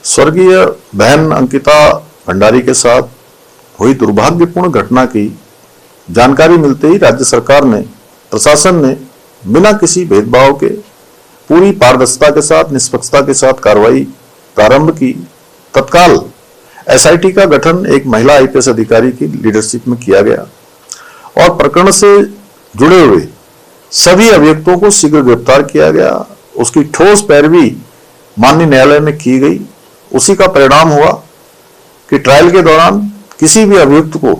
स्वर्गीय बहन अंकिता भंडारी के साथ हुई दुर्भाग्यपूर्ण घटना की जानकारी मिलते ही राज्य सरकार ने, प्रशासन ने बिना किसी भेदभाव के पूरी पारदर्शिता के साथ, निष्पक्षता के साथ कार्रवाई प्रारंभ की। तत्काल एसआईटी का गठन एक महिला आईपीएस अधिकारी की लीडरशिप में किया गया और प्रकरण से जुड़े हुए सभी अभियुक्तों को शीघ्र गिरफ्तार किया गया। उसकी ठोस पैरवी माननीय न्यायालय में की गई। उसी का परिणाम हुआ कि ट्रायल के दौरान किसी भी अभियुक्त को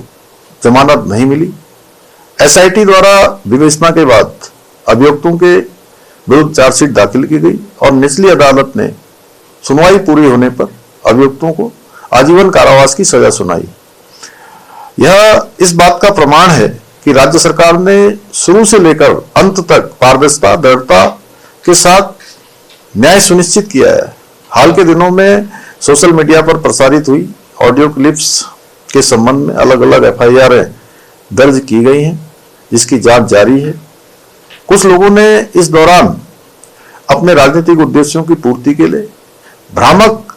जमानत नहीं मिली। एसआईटी द्वारा विवेचना के बाद अभियुक्तों के विरुद्ध चार्जशीट दाखिल की गई और निचली अदालत ने सुनवाई पूरी होने पर अभियुक्तों को आजीवन कारावास की सजा सुनाई। यह इस बात का प्रमाण है कि राज्य सरकार ने शुरू से लेकर अंत तक पारदर्शिता, दृढ़ता के साथ न्याय सुनिश्चित किया है। हाल के दिनों में सोशल मीडिया पर प्रसारित हुई ऑडियो क्लिप्स के संबंध में अलग अलग एफआईआर दर्ज की गई हैं, जिसकी जांच जारी है। कुछ लोगों ने इस दौरान अपने राजनीतिक उद्देश्यों की पूर्ति के लिए भ्रामक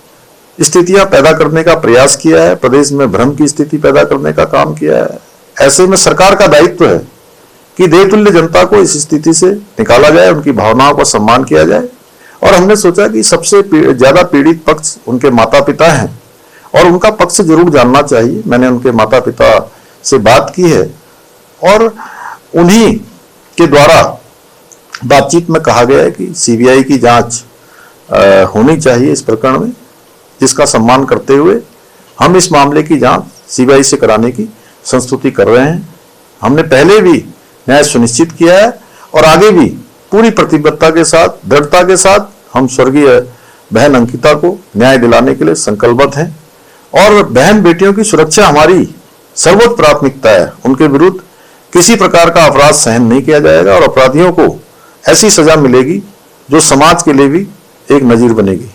स्थितियां पैदा करने का प्रयास किया है, प्रदेश में भ्रम की स्थिति पैदा करने का काम किया है। ऐसे में सरकार का दायित्व है कि देवतुल्य जनता को इस स्थिति से निकाला जाए, उनकी भावनाओं का सम्मान किया जाए। और हमने सोचा कि सबसे ज्यादा पीड़ित पक्ष उनके माता पिता हैं और उनका पक्ष जरूर जानना चाहिए। मैंने उनके माता पिता से बात की है और उन्हीं के द्वारा बातचीत में कहा गया है कि सीबीआई की जांच होनी चाहिए इस प्रकरण में, जिसका सम्मान करते हुए हम इस मामले की जांच सीबीआई से कराने की संस्तुति कर रहे हैं। हमने पहले भी न्याय सुनिश्चित किया है और आगे भी पूरी प्रतिबद्धता के साथ, दृढ़ता के साथ हम स्वर्गीय बहन अंकिता को न्याय दिलाने के लिए संकल्पबद्ध हैं और बहन बेटियों की सुरक्षा हमारी सर्वोच्च प्राथमिकता है। उनके विरुद्ध किसी प्रकार का अपराध सहन नहीं किया जाएगा और अपराधियों को ऐसी सजा मिलेगी जो समाज के लिए भी एक नजीर बनेगी।